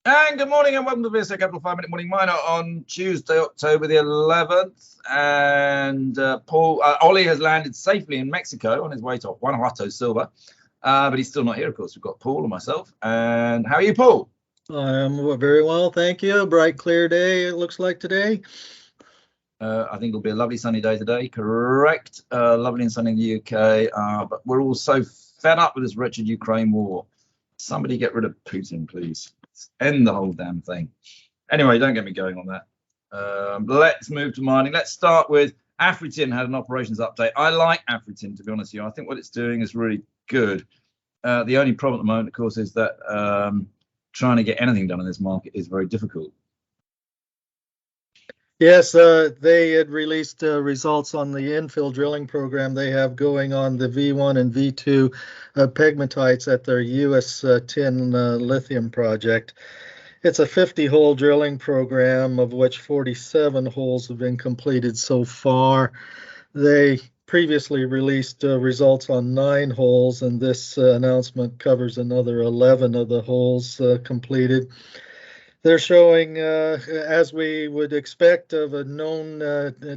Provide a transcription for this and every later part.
And good morning and welcome to the VSA Capital 5-Minute Morning Miner on Tuesday, October the 11th. And Ollie has landed safely in Mexico on his way to Guanajuato Silver. But he's still not here, of course. We've got Paul and myself. And how are you, Paul? I'm very well, thank you. Bright, clear day, it looks like today. I think it'll be a lovely sunny day today, correct? Lovely and sunny in the UK. But we're all so fed up with this wretched Ukraine war. Somebody get rid of Putin, please. End the whole damn thing. Anyway, don't get me going on that. Let's move to mining. Let's start with Afritin had an operations update. I like Afritin, to be honest with you. I think what it's doing is really good. The only problem at the moment, of course, is that trying to get anything done in this market is very difficult. Yes, they had released results on the infill drilling program they have going on the V1 and V2 pegmatites at their US tin lithium project. It's a 50-hole drilling program, of which 47 holes have been completed so far. They previously released results on 9 holes, and this announcement covers another 11 of the holes completed. They're showing, as we would expect of a known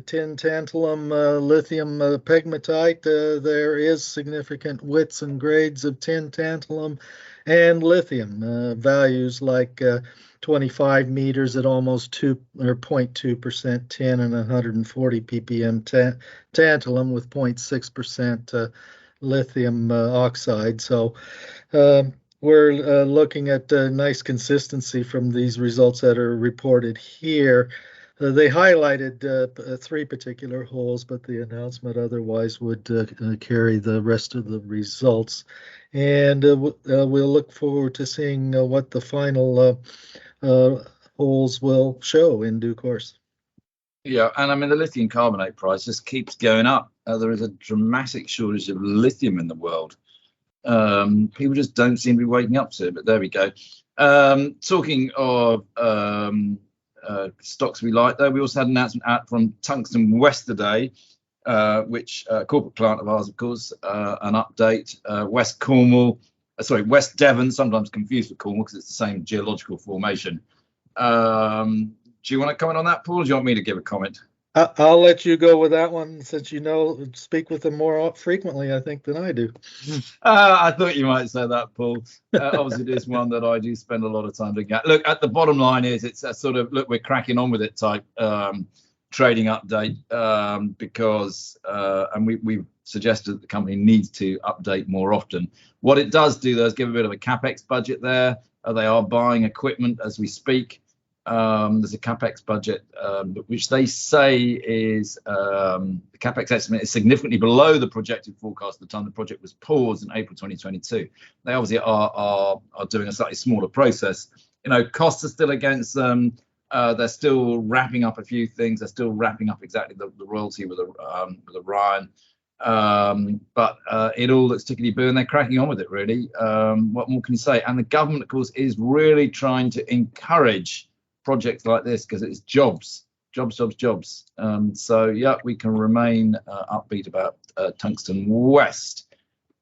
tin tantalum lithium pegmatite, there is significant widths and grades of tin tantalum and lithium, values like 25 meters at almost 0.2% tin and 140 ppm tantalum with 0.6% lithium oxide. So we're looking at nice consistency from these results that are reported here. They highlighted 3 particular holes, but the announcement otherwise would carry the rest of the results. And we'll look forward to seeing what the final holes will show in due course. Yeah, and I mean, the lithium carbonate price just keeps going up. There is a dramatic shortage of lithium in the world. People just don't seem to be waking up to it, but there we go. Talking of stocks we like, though, we also had an announcement out from Tungsten West today, which corporate client of ours, of course, an update. West Devon, sometimes confused with Cornwall because it's the same geological formation. Do you want to comment on that, Paul, or do you want me to give a comment? I'll let you go with that one, since you speak with them more frequently, I think, than I do. I thought you might say that, Paul. Obviously, it is one that I do spend a lot of time looking at. Look, at the bottom line is it's a sort of, look, we're cracking on with it type trading update because, and we've suggested that the company needs to update more often. What it does do, though, is give a bit of a CapEx budget there. They are buying equipment as we speak. There's a CapEx budget, which they say is the CapEx estimate is significantly below the projected forecast at the time the project was paused in April 2022. They obviously are doing a slightly smaller process. Costs are still against them. They're still wrapping up a few things. They're still wrapping up exactly the royalty with Orion. But it all looks tickety boo, and they're cracking on with it, really. What more can you say? And the government, of course, is really trying to encourage projects like this because it's jobs. So yeah, we can remain upbeat about Tungsten West.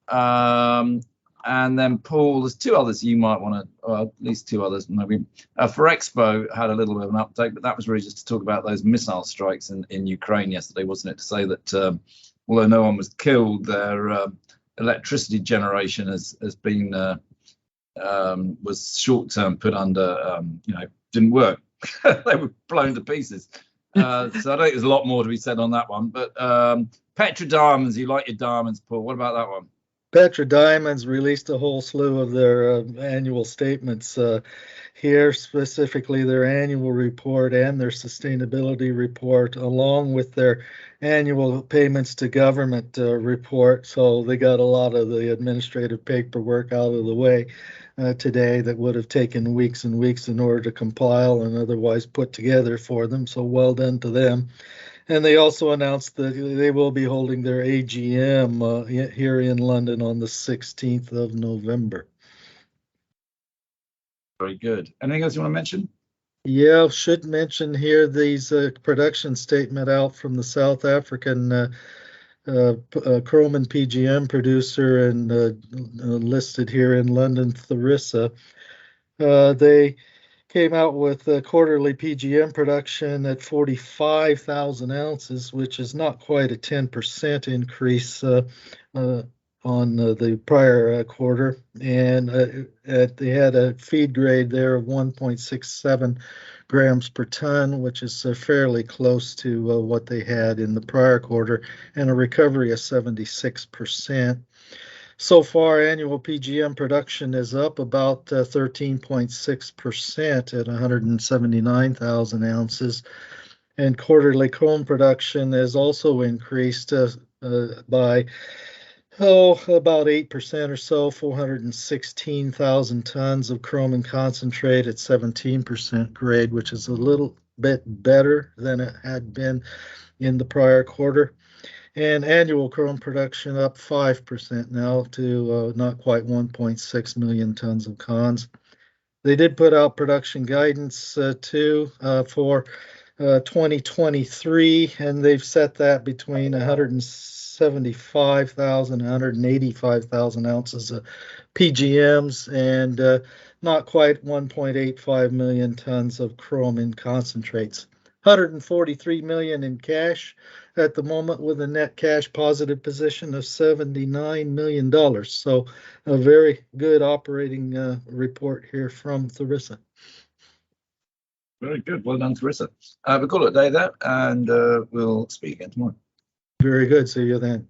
And then, Paul, there's 2 others you might want to, at least 2 others maybe. Ferrexpo had a little bit of an update, but that was really just to talk about those missile strikes in Ukraine yesterday, wasn't it? To say that although no one was killed, their electricity generation has been was short-term put under, didn't work. They were blown to pieces. So I think there's a lot more to be said on that one. But Petra Diamonds, you like your diamonds, Paul. What about that one? Petra Diamonds released a whole slew of their annual statements here, specifically their annual report and their sustainability report, along with their annual payments to government report. So they got a lot of the administrative paperwork out of the way today that would have taken weeks and weeks in order to compile and otherwise put together for them. So well done to them. And they also announced that they will be holding their AGM here in London on the 16th of November. Very good. Anything else you want to mention? Yeah, should mention here these production statement out from the South African chrome and PGM producer and listed here in London, Tharisa. They came out with quarterly PGM production at 45,000 ounces, which is not quite a 10% increase on the prior quarter. And they had a feed grade there of 1.67 grams per ton, which is fairly close to what they had in the prior quarter, and a recovery of 76%. So far, annual PGM production is up about 13.6% at 179,000 ounces. And quarterly chrome production has also increased by about 8% or so, 416,000 tons of chrome and concentrate at 17% grade, which is a little bit better than it had been in the prior quarter. And annual chrome production up 5% now to not quite 1.6 million tons of cons. They did put out production guidance too for 2023, and they've set that between 175,000 and 185,000 ounces of PGMs and not quite 1.85 million tons of chrome in concentrates. 143 million in cash at the moment, with a net cash positive position of $79 million. So a very good operating report here from Tharisa. Very good. Well done, Tharisa. We'll call it a day there, and we'll speak again tomorrow. Very good. See you then.